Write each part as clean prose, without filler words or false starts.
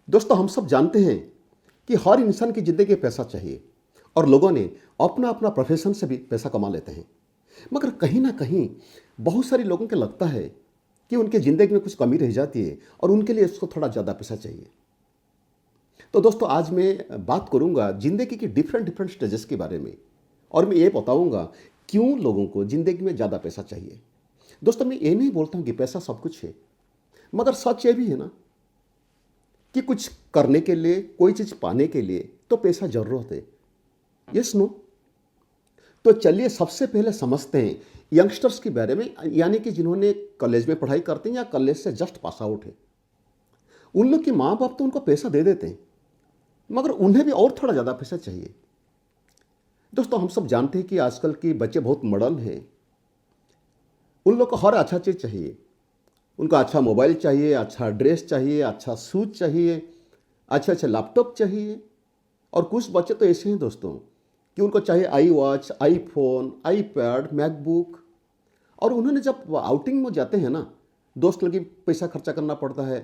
दोस्तों, हम सब जानते हैं कि हर इंसान की ज़िंदगी में पैसा चाहिए और लोगों ने अपना अपना प्रोफेशन से भी पैसा कमा लेते हैं। मगर कहीं ना कहीं बहुत सारे लोगों को लगता है कि उनके ज़िंदगी में कुछ कमी रह जाती है और उनके लिए उसको थोड़ा ज़्यादा पैसा चाहिए। तो दोस्तों, आज मैं बात करूंगा ज़िंदगी की डिफरेंट डिफरेंट स्टेजेस के बारे में और मैं ये बताऊंगा क्यों लोगों को ज़िंदगी में ज़्यादा पैसा चाहिए। दोस्तों, मैं ये नहीं बोलता हूँ कि पैसा सब कुछ है, मगर सच ये भी है ना कि कुछ करने के लिए, कोई चीज़ पाने के लिए तो पैसा ज़रूरत है। Yes no. तो चलिए सबसे पहले समझते हैं यंगस्टर्स के बारे में, यानी कि जिन्होंने कॉलेज में पढ़ाई करते हैं या कॉलेज से जस्ट पास आउट है। उन लोग के माँ बाप तो उनको पैसा दे देते हैं, मगर उन्हें भी और थोड़ा ज़्यादा पैसा चाहिए। दोस्तों, हम सब जानते हैं कि आजकल के बच्चे बहुत मॉडर्न हैं। उन लोग को हर अच्छा चीज़ चाहिए। उनको अच्छा मोबाइल चाहिए, अच्छा ड्रेस चाहिए, अच्छा शूज चाहिए, अच्छे अच्छे लैपटॉप चाहिए। और कुछ बच्चे तो ऐसे हैं दोस्तों कि उनको चाहिए I watch, iPhone, iPad, MacBook. और उन्होंने जब आउटिंग में जाते हैं ना, दोस्त लोग की पैसा खर्चा करना पड़ता है,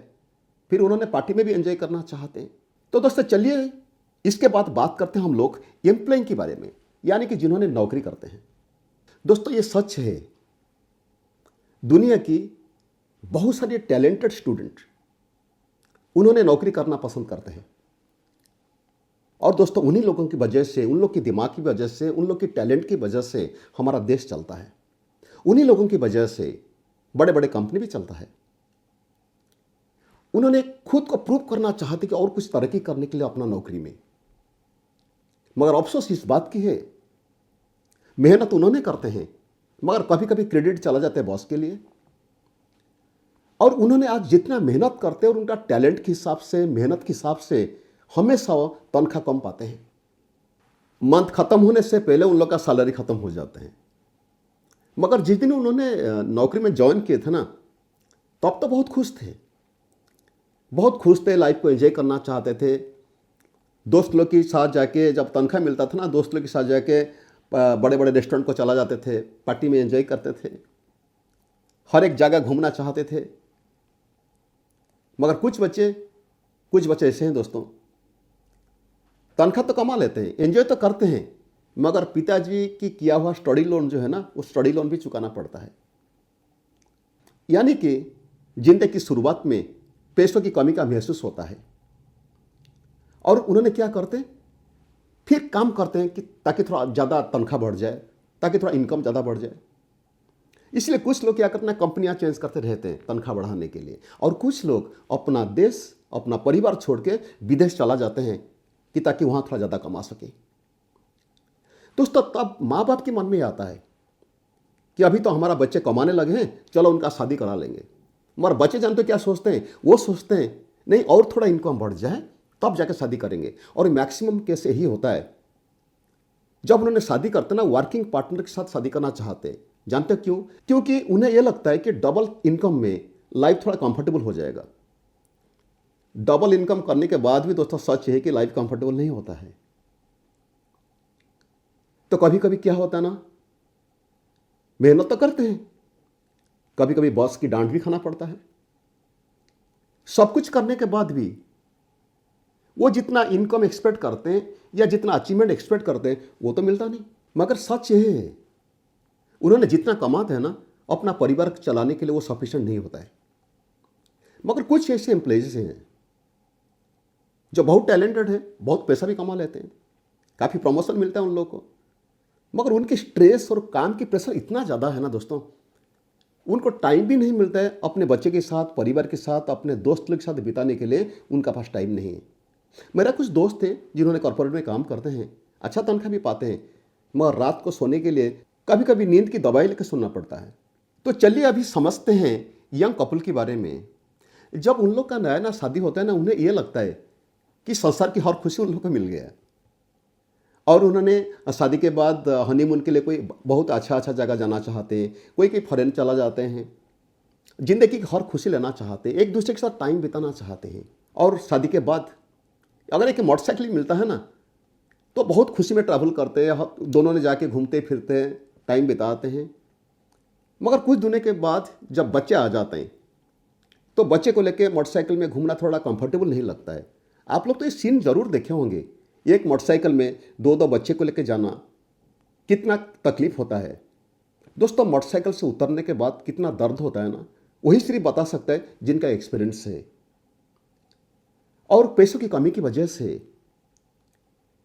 फिर उन्होंने पार्टी में भी एंजॉय करना चाहते हैं। तो दोस्तों चलिए इसके बाद बात करते हैं हम लोग एम्प्लॉइंग के बारे में, यानी कि जिन्होंने नौकरी करते हैं। दोस्तों, ये सच है, दुनिया की बहुत सारे टैलेंटेड स्टूडेंट उन्होंने नौकरी करना पसंद करते हैं। और दोस्तों, उन्हीं लोगों की वजह से, उन लोग की दिमाग की वजह से, उन लोग की टैलेंट की वजह से हमारा देश चलता है। उन्हीं लोगों की वजह से बड़े बड़े कंपनी भी चलता है। उन्होंने खुद को प्रूव करना चाहते कि और कुछ तरक्की करने के लिए अपना नौकरी में। मगर अफसोस इस बात की है, मेहनत उन्होंने करते हैं, मगर कभी कभी क्रेडिट चला जाता है बॉस के लिए। और उन्होंने आज जितना मेहनत करते हैं और उनका टैलेंट के हिसाब से, मेहनत के हिसाब से हमेशा वो तनख्वाह कम पाते हैं। मंथ खत्म होने से पहले उन लोग का सैलरी खत्म हो जाता है। मगर जिस दिन उन्होंने नौकरी में ज्वाइन किए थे ना, तब तो बहुत खुश थे, बहुत खुश थे, लाइफ को एंजॉय करना चाहते थे। दोस्त लोग के साथ जाके, जब तनख्वाह मिलता था ना, दोस्त लोग के साथ जाके बड़े बड़े रेस्टोरेंट को चला जाते थे, पार्टी में एंजॉय करते थे, हर एक जगह घूमना चाहते थे। मगर कुछ बच्चे ऐसे हैं दोस्तों, तनख्वाह तो कमा लेते हैं, एंजॉय तो करते हैं, मगर पिताजी की किया हुआ स्टडी लोन जो है ना, वो स्टडी लोन भी चुकाना पड़ता है। यानी कि जिंदगी की शुरुआत में पैसों की कमी का महसूस होता है। और उन्होंने क्या करते हैं, फिर काम करते हैं कि ताकि थोड़ा ज़्यादा तनख्वाह बढ़ जाए, ताकि थोड़ा इनकम ज़्यादा बढ़ जाए। इसलिए कुछ लोग क्या करते हैं, कंपनियां चेंज करते रहते हैं तनख्वाह बढ़ाने के लिए। और कुछ लोग अपना देश, अपना परिवार छोड़ के विदेश चला जाते हैं कि ताकि वहाँ थोड़ा ज़्यादा कमा सके। दोस्तों, तब माँ बाप के मन में आता है कि अभी तो हमारा बच्चे कमाने लगे हैं, चलो उनका शादी करा लेंगे। मगर बच्चे जानते क्या सोचते हैं, वो सोचते हैं नहीं, और थोड़ा इनकम बढ़ जाए तब जाके शादी करेंगे। और मैक्सिमम केस यही होता है, जब उन्होंने शादी करते ना, वर्किंग पार्टनर के साथ शादी करना चाहते हैं। जानते हो क्यों? क्योंकि उन्हें यह लगता है कि डबल इनकम में लाइफ थोड़ा कंफर्टेबल हो जाएगा। डबल इनकम करने के बाद भी दोस्तों सच है कि लाइफ कंफर्टेबल नहीं होता है। तो कभी कभी क्या होता है ना, मेहनत तो करते हैं, कभी कभी बॉस की डांट भी खाना पड़ता है। सब कुछ करने के बाद भी वो जितना इनकम एक्सपेक्ट करते हैं या जितना अचीवमेंट एक्सपेक्ट करते हैं वो तो मिलता नहीं। मगर सच ये है, उन्होंने जितना कमाते हैं ना, अपना परिवार चलाने के लिए वो सफिशिएंट नहीं होता है। मगर कुछ ऐसे एम्प्लॉइज हैं जो बहुत टैलेंटेड है, बहुत पैसा भी कमा लेते हैं, काफ़ी प्रमोशन मिलता है उन लोगों को, मगर उनकी स्ट्रेस और काम की प्रेशर इतना ज़्यादा है ना दोस्तों, उनको टाइम भी नहीं मिलता है अपने बच्चे के साथ, परिवार के साथ, अपने दोस्त लोग के साथ बिताने के लिए उनका पास टाइम नहीं है। मेरा कुछ दोस्त हैं जिन्होंने कॉर्पोरेट में काम करते हैं, अच्छा तनख्वाह भी पाते हैं, मगर रात को सोने के लिए कभी कभी नींद की दवाई लेकर सोना पड़ता है। तो चलिए अभी समझते हैं यंग कपल के बारे में। जब उन लोग का नया नया शादी होता है ना, उन्हें यह लगता है कि संसार की हर खुशी उन लोग को मिल गया है। और उन्होंने शादी के बाद हनीमून के लिए कोई बहुत अच्छा जगह जाना चाहते हैं, कोई फॉरेन चला जाते हैं, ज़िंदगी की हर खुशी लेना चाहते हैं, एक दूसरे के साथ टाइम बिताना चाहते हैं। और शादी के बाद अगर एक मोटरसाइकिल मिलता है ना, तो बहुत खुशी में ट्रैवल करते हैं, दोनों ने जाके घूमते फिरते हैं, टाइम बिताते हैं। मगर कुछ दिनों के बाद जब बच्चे आ जाते हैं तो बच्चे को लेके मोटरसाइकिल में घूमना थोड़ा कंफर्टेबल नहीं लगता है। आप लोग तो ये सीन ज़रूर देखे होंगे, एक मोटरसाइकिल में दो दो बच्चे को लेके जाना कितना तकलीफ होता है। दोस्तों, मोटरसाइकिल से उतरने के बाद कितना दर्द होता है ना, वही सिर्फ बता सकता है जिनका एक्सपीरियंस है। और पैसों की कमी की वजह से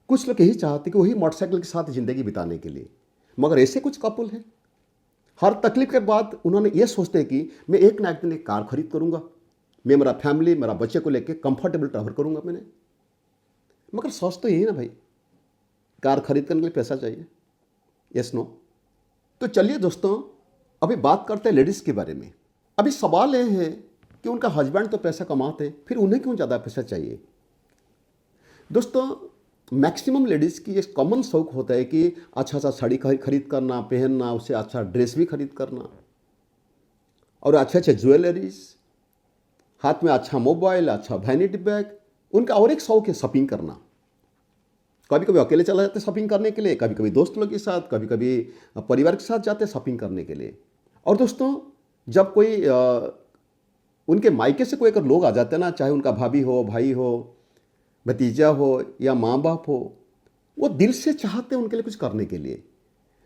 कुछ लोग यही चाहते कि वही मोटरसाइकिल के साथ ज़िंदगी बिताने के लिए, मगर ऐसे कुछ कपल हैं हर तकलीफ के बाद उन्होंने ये सोचते हैं कि मैं एक ना एक दिन एक कार खरीद करूंगा, मैं मेरा फैमिली मेरा बच्चे को लेकर कंफर्टेबल ट्रैवल करूंगा मैंने। मगर सोच तो यही ना भाई, कार खरीदने के लिए पैसा चाहिए, यस नो। तो चलिए दोस्तों, अभी बात करते हैं लेडीज़ के बारे में। अभी सवाल ये है कि उनका हस्बैंड तो पैसा कमाते हैं, फिर उन्हें क्यों ज़्यादा पैसा चाहिए। दोस्तों, मैक्सिमम लेडीज़ की एक कॉमन शौक होता है कि अच्छा सा साड़ी खरीद करना, पहनना, उससे अच्छा ड्रेस भी खरीद करना, और अच्छे अच्छे ज्वेलरीज, हाथ में अच्छा मोबाइल, अच्छा वैनिटी बैग। उनका और एक शौक है शॉपिंग करना। कभी कभी अकेले चला जाते शॉपिंग करने के लिए, कभी कभी दोस्त लोग के साथ, कभी कभी परिवार के साथ जाते शॉपिंग करने के लिए। और दोस्तों, जब कोई उनके मायके से कोई अगर लोग आ जाते हैं ना, चाहे उनका भाभी हो, भाई हो, भतीजा हो या माँ बाप हो, वो दिल से चाहते हैं उनके लिए कुछ करने के लिए,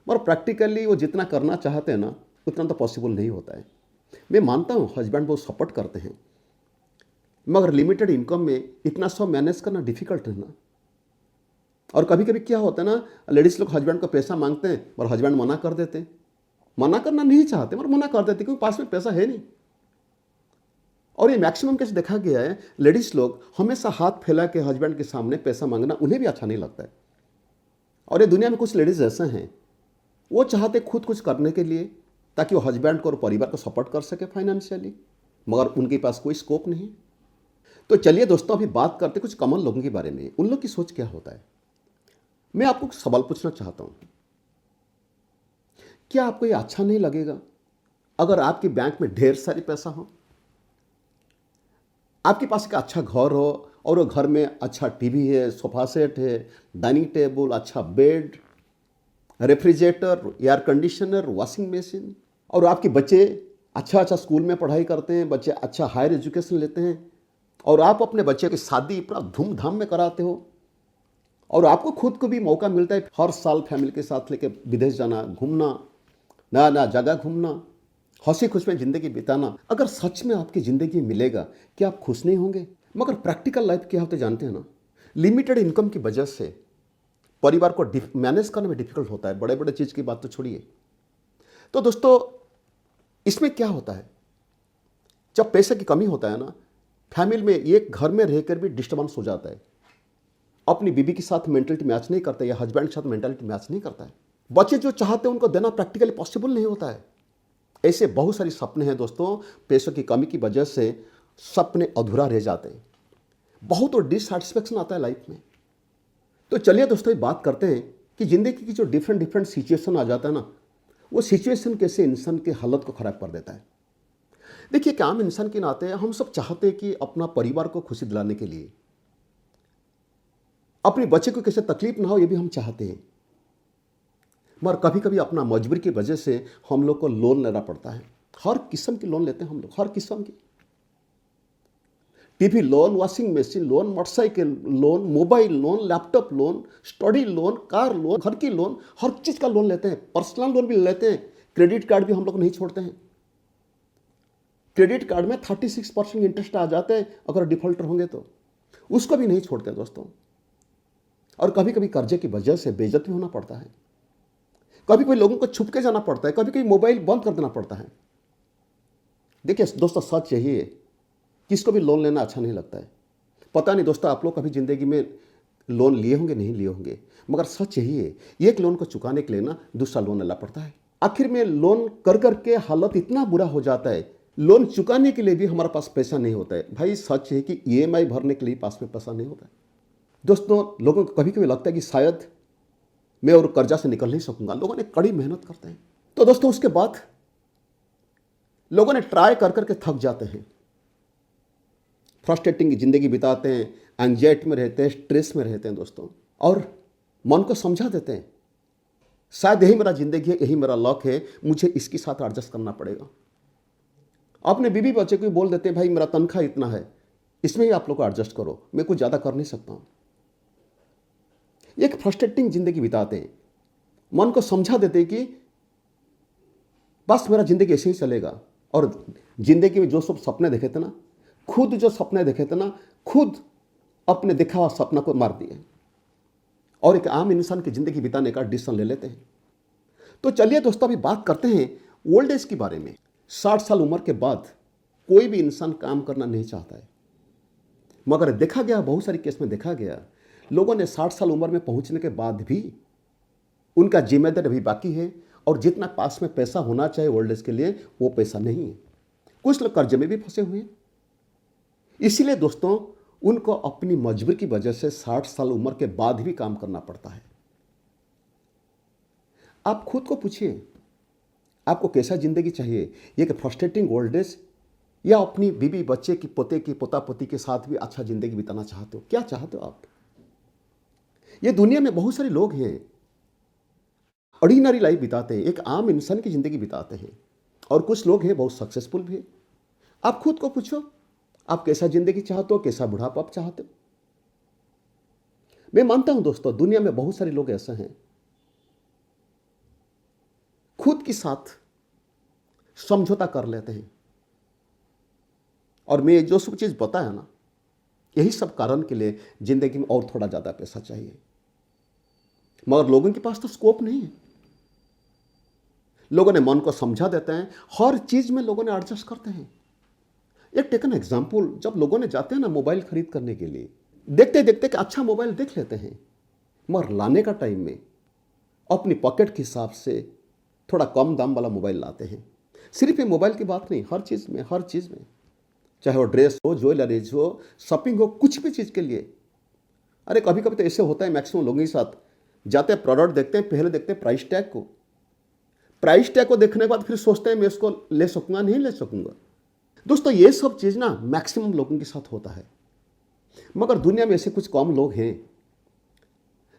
मगर प्रैक्टिकली वो जितना करना चाहते हैं ना उतना तो पॉसिबल नहीं होता है। मैं मानता हूँ हस्बैंड बहुत सपोर्ट करते हैं, मगर लिमिटेड इनकम में इतना सब मैनेज करना डिफिकल्ट है ना। और कभी कभी क्या होता है ना, लेडीज़ लोग हस्बैंड को पैसा मांगते हैं और हस्बैंड मना कर देते हैं। मना करना नहीं चाहते मगर मना कर देते क्योंकि पास में पैसा है नहीं। और ये मैक्सिमम केस देखा गया है, लेडीज़ लोग हमेशा हाथ फैला के हस्बैंड के सामने पैसा मांगना उन्हें भी अच्छा नहीं लगता है। और ये दुनिया में कुछ लेडीज़ ऐसे हैं, वो चाहते खुद कुछ करने के लिए ताकि वो हस्बैंड को और परिवार को सपोर्ट कर सके फाइनेंशियली, मगर उनके पास कोई स्कोप नहीं। तो चलिए दोस्तों, अभी बात करते कुछ कॉमन लोगों के बारे में, उन लोग की सोच क्या होता है। मैं आपको सवाल पूछना चाहता हूँ, क्या आपको ये अच्छा नहीं लगेगा अगर आपके बैंक में ढेर सारी पैसा हो, आपके पास एक अच्छा घर हो और वो घर में अच्छा टीवी है, सोफा सेट है, डाइनिंग टेबल, अच्छा bed, refrigerator, air conditioner, washing machine, और आपके बच्चे अच्छा अच्छा स्कूल में पढ़ाई करते हैं, बच्चे अच्छा हायर एजुकेशन लेते हैं, और आप अपने बच्चे की शादी पूरा धूमधाम में कराते हो, और आपको खुद को भी मौका मिलता है हर साल फैमिली के साथ लेके विदेश जाना, घूमना, नया नया जगह घूमना, हंसी खुश में ज़िंदगी बिताना। अगर सच में आपकी ज़िंदगी मिलेगा, क्या आप खुश नहीं होंगे। मगर प्रैक्टिकल लाइफ क्या होते जानते हैं ना, लिमिटेड इनकम की वजह से परिवार को मैनेज करने में डिफिकल्ट होता है। बड़े बड़े चीज़ की बात तो छोड़िए। तो दोस्तों, इसमें क्या होता है, जब पैसे की कमी होता है ना, फैमिली में एक घर में रहकर भी डिस्टर्बेंस हो जाता है। अपनी बीवी के साथ मेंटलिटी मैच नहीं करता या हस्बैंड के साथ मेंटलिटी मैच नहीं करता है। बच्चे जो चाहते हैं उनको देना प्रैक्टिकली पॉसिबल नहीं होता है। ऐसे बहुत सारे सपने हैं दोस्तों, पैसों की कमी की वजह से सपने अधूरा रह जाते हैं, बहुत और डिससैटिस्फैक्शन आता है लाइफ में। तो चलिए दोस्तों, बात करते हैं कि ज़िंदगी की जो डिफरेंट सिचुएशन आ जाता है ना, वो सिचुएशन कैसे इंसान के हालत को ख़राब कर देता है। देखिए, कि आम इंसान के नाते हम सब चाहते हैं कि अपना परिवार को खुशी दिलाने के लिए अपने बच्चे को कैसे तकलीफ ना हो, ये भी हम चाहते हैं। मगर कभी कभी अपना मजबूरी की वजह से हम लोग को लोन लेना पड़ता है। हर किस्म की लोन लेते हैं हम लोग, हर किस्म की, TV loan, washing machine loan, motorcycle loan, mobile loan, laptop loan, study loan, car loan, घर की लोन, हर चीज़ का लोन लेते हैं। पर्सनल लोन भी लेते हैं, क्रेडिट कार्ड भी हम लोग नहीं छोड़ते हैं। क्रेडिट कार्ड में 36% इंटरेस्ट आ जाते हैं अगर डिफॉल्टर होंगे तो, उसको भी नहीं छोड़ते दोस्तों। और कभी कभी कर्जे की वजह से बेइज्जत भी होना पड़ता है, कभी कभी लोगों को छुप के जाना पड़ता है, कभी कभी मोबाइल बंद कर देना पड़ता है। देखिए दोस्तों, सच यही है, किसको भी लोन लेना अच्छा नहीं लगता है। पता नहीं दोस्तों, आप लोग कभी ज़िंदगी में लोन लिए होंगे, नहीं लिए होंगे, मगर सच यही है, एक लोन को चुकाने के लिए ना दूसरा लोन लेना पड़ता है। आखिर में लोन कर करके हालत इतना बुरा हो जाता है, लोन चुकाने के लिए भी हमारे पास पैसा नहीं होता है। भाई सच है कि ईएमआई भरने के लिए पास में पैसा नहीं होता है। दोस्तों, लोगों को कभी कभी लगता है कि शायद मैं और कर्जा से निकल नहीं सकूंगा। लोगों ने कड़ी मेहनत करते हैं, तो दोस्तों उसके बाद लोगों ने ट्राई कर करके थक जाते हैं, फ्रस्ट्रेटिंग ज़िंदगी बिताते हैं, एंग्जाइटी में रहते हैं, स्ट्रेस में रहते हैं दोस्तों, और मन को समझा देते हैं शायद यही मेरा ज़िंदगी है, यही मेरा लॉक है, मुझे इसके साथ एडजस्ट करना पड़ेगा। अपने बीवी बच्चे को भी बोल देते हैं भाई मेरा तनख्वाह इतना है, इसमें ही आप लोग को एडजस्ट करो, मैं कुछ ज़्यादा कर नहीं सकता हूँ। एक फ्रस्ट्रेटिंग जिंदगी बिताते हैं, मन को समझा देते हैं कि बस मेरा जिंदगी ऐसे ही चलेगा। और जिंदगी में जो सब सपने देखे थे ना, खुद जो सपने देखे थे ना, खुद अपने देखा हुआ सपना को मार दिए और एक आम इंसान की जिंदगी बिताने का डिसीजन ले लेते हैं। तो चलिए दोस्तों, अभी बात करते हैं ओल्ड एज के बारे में। 60 साल उम्र के बाद कोई भी इंसान काम करना नहीं चाहता है, मगर देखा गया, बहुत सारे केस में देखा गया, लोगों ने 60 साल उम्र में पहुंचने के बाद भी उनका जिम्मेदारी अभी बाकी है और जितना पास में पैसा होना चाहिए ओल्ड एज के लिए वो पैसा नहीं है। कुछ लोग कर्जे में भी फंसे हुए हैं। इसीलिए दोस्तों, उनको अपनी मजबूरी की वजह से 60 साल उम्र के बाद भी काम करना पड़ता है। आप खुद को पूछिए, आपको कैसा जिंदगी चाहिए? एक फ्रस्ट्रेटिंग ओल्ड एज या अपनी बीवी बच्चे की पोते की पोता पोती के साथ भी अच्छा जिंदगी बिताना चाहते हो? क्या चाहते हो आप? ये दुनिया में बहुत सारे लोग हैं ऑर्डिनरी लाइफ बिताते हैं, एक आम इंसान की जिंदगी बिताते हैं, और कुछ लोग हैं बहुत सक्सेसफुल भी है। आप खुद को पूछो, आप कैसा जिंदगी चाहते हो, कैसा बुढ़ापा आप चाहते हो? मैं मानता हूं दोस्तों, दुनिया में बहुत सारे लोग ऐसे हैं खुद के साथ समझौता कर लेते हैं। और मैं जो सब चीज बताया ना, यही सब कारण के लिए जिंदगी में और थोड़ा ज्यादा पैसा चाहिए, मगर लोगों के पास तो स्कोप नहीं है। लोगों ने मन को समझा देते हैं, हर चीज में लोगों ने एडजस्ट करते हैं। एक टेकन एग्जाम्पल, जब लोगों ने जाते हैं ना मोबाइल खरीद करने के लिए, देखते देखते कि अच्छा मोबाइल देख लेते हैं, मगर लाने का टाइम में अपनी पॉकेट के हिसाब से थोड़ा कम दाम वाला मोबाइल लाते हैं। सिर्फ ये मोबाइल की बात नहीं, हर चीज़ में, चाहे वो ड्रेस हो, ज्वेलरीज हो, शॉपिंग हो, कुछ भी चीज़ के लिए। अरे कभी कभी तो ऐसे होता है, मैक्सिमम लोगों के साथ जाते हैं, प्रोडक्ट देखते हैं, पहले देखते हैं प्राइस टैग को, देखने के बाद फिर सोचते हैं मैं इसको ले सकूंगा नहीं ले सकूंगा। दोस्तों, ये सब चीज़ ना मैक्सिमम लोगों के साथ होता है, मगर दुनिया में ऐसे कुछ कम लोग हैं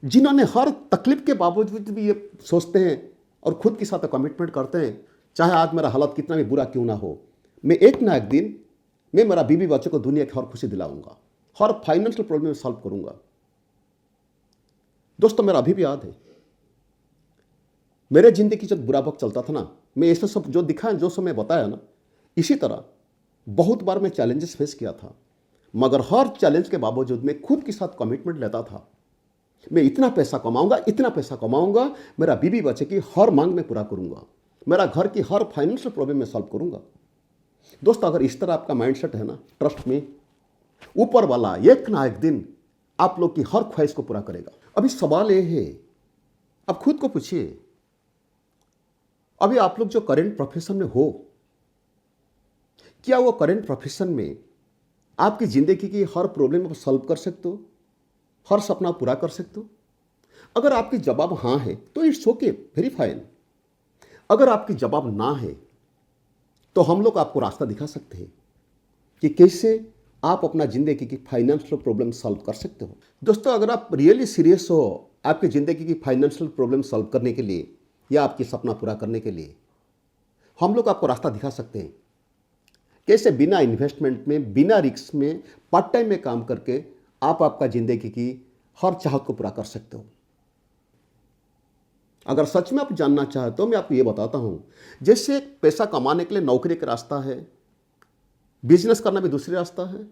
जिन्होंने हर तकलीफ के बावजूद भी ये सोचते हैं और खुद के साथ कमिटमेंट करते हैं, चाहे आज मेरा हालत कितना भी बुरा क्यों ना हो, मैं एक ना एक दिन मैं मेरा बीवी बच्चों को दुनिया की हर खुशी दिलाऊंगा, हर फाइनेंशियल प्रॉब्लम सॉल्व करूंगा। दोस्तों, मेरा अभी भी याद है, मेरे जिंदगी जब बुरा वक्त चलता था ना, मैं ऐसा सब जो दिखा, जो समय बताया ना, इसी तरह बहुत बार मैं चैलेंजेस फेस किया था, मगर हर चैलेंज के बावजूद मैं खुद के साथ कमिटमेंट लेता था। मैं इतना पैसा कमाऊंगा, मेरा बीवी बच्चे की हर मांग में पूरा करूंगा, मेरा घर की हर फाइनेंशियल प्रॉब्लम में सॉल्व करूंगा। दोस्तों, अगर इस तरह आपका माइंडसेट है ना, ट्रस्ट में ऊपर वाला एक ना एक दिन आप लोग की हर ख्वाहिश को पूरा करेगा। अभी सवाल यह है, आप खुद को पूछिए, अभी आप लोग जो करेंट प्रोफेशन में हो, क्या वो करेंट प्रोफेशन में आपकी जिंदगी की हर प्रॉब्लम आप सॉल्व कर सकते हो, हर सपना पूरा कर सकते हो? अगर आपकी जवाब हाँ है तो इट्स ओके, वेरी फाइन। अगर आपकी जवाब ना है तो हम लोग आपको रास्ता दिखा सकते हैं कि कैसे आप अपना जिंदगी की फाइनेंशियल प्रॉब्लम सॉल्व कर सकते हो। दोस्तों, अगर आप रियली सीरियस हो आपकी जिंदगी की फाइनेंशियल प्रॉब्लम सॉल्व करने के लिए या आपकी सपना पूरा करने के लिए, हम लोग आपको रास्ता दिखा सकते हैं कैसे बिना इन्वेस्टमेंट में, बिना रिस्क में, पार्ट टाइम में काम करके आप आपका जिंदगी की हर चाहत को पूरा कर सकते हो। अगर सच में आप जानना चाहते हो, मैं आपको ये बताता हूं, जैसे पैसा कमाने के लिए नौकरी का रास्ता है, बिजनेस करना भी दूसरी रास्ता है,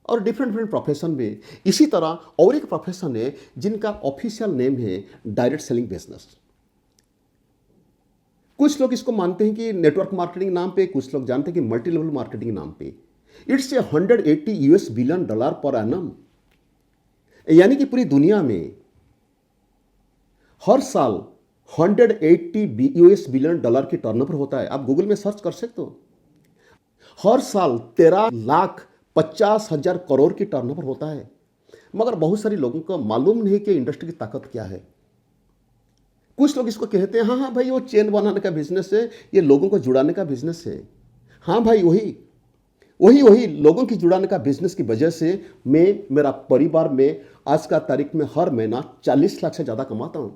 और डिफरेंट प्रोफेशन भी। इसी तरह और एक प्रोफेशन है जिनका ऑफिशियल नेम है डायरेक्ट सेलिंग बिजनेस। कुछ लोग इसको मानते हैं कि नेटवर्क मार्केटिंग नाम पे, कुछ लोग जानते हैं कि मल्टी लेवल मार्केटिंग नाम पे। It's a $180 billion per annum, यानी कि पूरी दुनिया में हर साल $180 बिलियन की टर्नओवर होता है। आप गूगल में सर्च कर सकते हो। हर साल 13,50,000 करोड़ की टर्नओवर होता है, मगर बहुत सारे लोगों को मालूम नहीं कि इंडस्ट्री की ताकत क्या है। कुछ लोग इसको कहते हैं हाँ भाई वो चेन बनाने का बिजनेस है, ये लोगों को जुड़ाने का बिजनेस है। हाँ भाई, वही लोगों की जुड़ाने का बिजनेस की वजह से मैं, मेरा परिवार में आज का तारीख में हर महीना 40 लाख से ज्यादा कमाता हूं।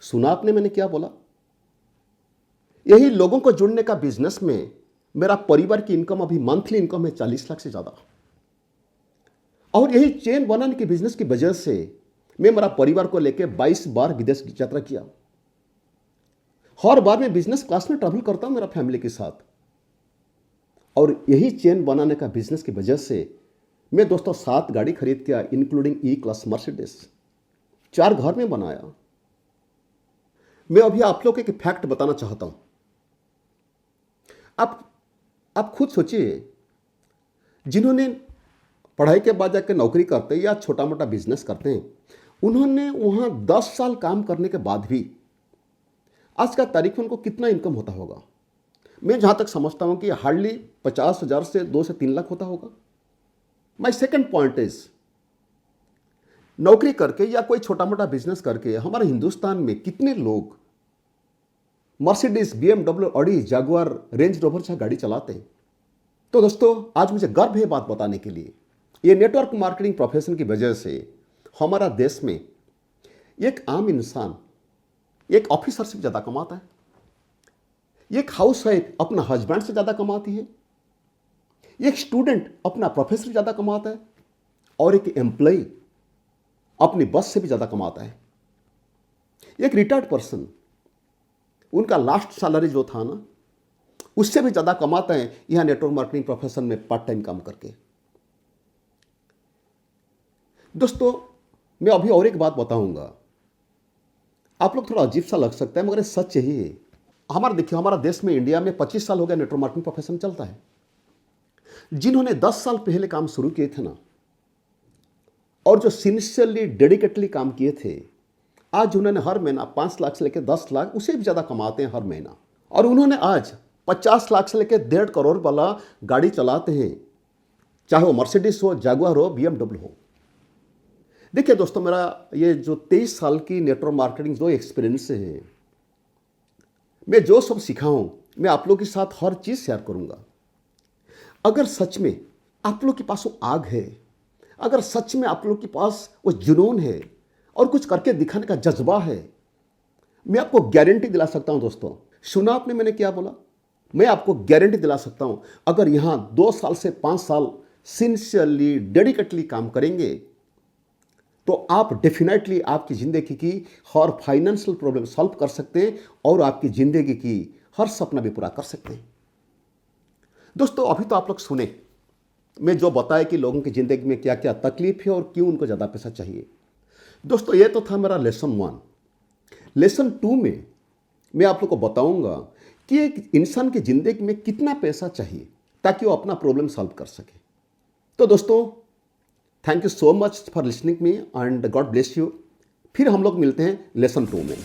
सुना आपने मैंने क्या बोला? यही लोगों को जुड़ने का बिजनेस में मेरा परिवार की इनकम अभी मंथली इनकम है 40 लाख से ज़्यादा। और यही चेन बनाने के बिजनेस की वजह से मैं मेरा परिवार को लेकर 22 बार विदेश की यात्रा किया। हर बार मैं बिजनेस क्लास में ट्रैवल करता हूं मेरा फैमिली के साथ। और यही चेन बनाने का बिजनेस की वजह से मैं दोस्तों 7 गाड़ी खरीद किया, इंक्लूडिंग ई क्लास मर्सिडीज। 4 घर में बनाया। मैं अभी आप लोग को एक फैक्ट बताना चाहता हूं। आप खुद सोचिए, जिन्होंने पढ़ाई के बाद जाकर नौकरी करते हैं या छोटा मोटा बिजनेस करते हैं, उन्होंने वहां 10 साल काम करने के बाद भी आज का तारीख में उनको कितना इनकम होता होगा? मैं जहां तक समझता हूं कि हार्डली 50,000 से 2 से 3 लाख होता होगा। माय सेकंड पॉइंट इज, नौकरी करके या कोई छोटा मोटा बिजनेस करके हमारे हिंदुस्तान में कितने लोग Mercedes, BMW, Audi, Jaguar, Range Rover जैसा गाड़ी चलाते हैं? तो दोस्तों, आज मुझे गर्व है बात बताने के लिए। ये नेटवर्क मार्केटिंग प्रोफेशन की वजह से हमारा देश में एक आम इंसान एक ऑफिसर से ज़्यादा कमाता है, एक हाउस वाइफ अपना हस्बैंड से ज़्यादा कमाती है, एक स्टूडेंट अपना प्रोफेसर से ज़्यादा कमाता है, और एक एम्प्लॉय अपनी बस से भी ज़्यादा कमाता है। एक रिटायर्ड पर्सन, उनका लास्ट सैलरी जो था ना, उससे भी ज़्यादा कमाता है यहाँ नेटवर्क मार्केटिंग प्रोफेशन में पार्ट टाइम काम करके। दोस्तों, मैं अभी और एक बात बताऊंगा। आप लोग थोड़ा अजीब सा लग सकता है, मगर सच यही है। देखिए, हमारा देश में, इंडिया में 25 साल हो गया नेटवर्क मार्केटिंग प्रोफेशन चलता है। जिन्होंने 10 साल पहले काम शुरू किए थे ना, और जो सिंसियरली डेडिकेटली काम किए थे, आज उन्होंने हर महीना 5 लाख से लेकर 10 लाख, उससे भी ज़्यादा कमाते हैं हर महीना। और उन्होंने आज 50 लाख से लेकर 1.5 करोड़ वाला गाड़ी चलाते हैं, चाहे वो मर्सिडीज हो, जागुआर हो, BMW हो। देखिए दोस्तों, मेरा ये जो 23 साल की नेटवर्क मार्केटिंग जो एक्सपीरियंस है, मैं जो सब सीखा हूं, मैं आप लोगों के साथ हर चीज़ शेयर करूंगा। अगर सच में आप लोग के पास वो आग है, अगर सच में आप लोग के पास वो जुनून है और कुछ करके दिखाने का जज्बा है, मैं आपको गारंटी दिला सकता हूं। दोस्तों, सुना आपने मैंने क्या बोला? मैं आपको गारंटी दिला सकता हूं, अगर यहां 2 साल से 5 साल सिंसियरली डेडिकेटली काम करेंगे, तो आप डेफिनेटली आपकी ज़िंदगी की हर फाइनेंशियल प्रॉब्लम सॉल्व कर सकते हैं और आपकी ज़िंदगी की हर सपना भी पूरा कर सकते हैं। दोस्तों, अभी तो आप लोग सुने मैं जो बताया कि लोगों की ज़िंदगी में क्या क्या तकलीफ है और क्यों उनको ज़्यादा पैसा चाहिए। दोस्तों, ये तो था मेरा लेसन 1। लेसन 2 में मैं आप लोग को बताऊंगा कि एक इंसान की ज़िंदगी में कितना पैसा चाहिए ताकि वो अपना प्रॉब्लम सॉल्व कर सके। तो दोस्तों, thank you so much for listening me and God bless you. फिर हम लोग मिलते हैं लेसन 2 में।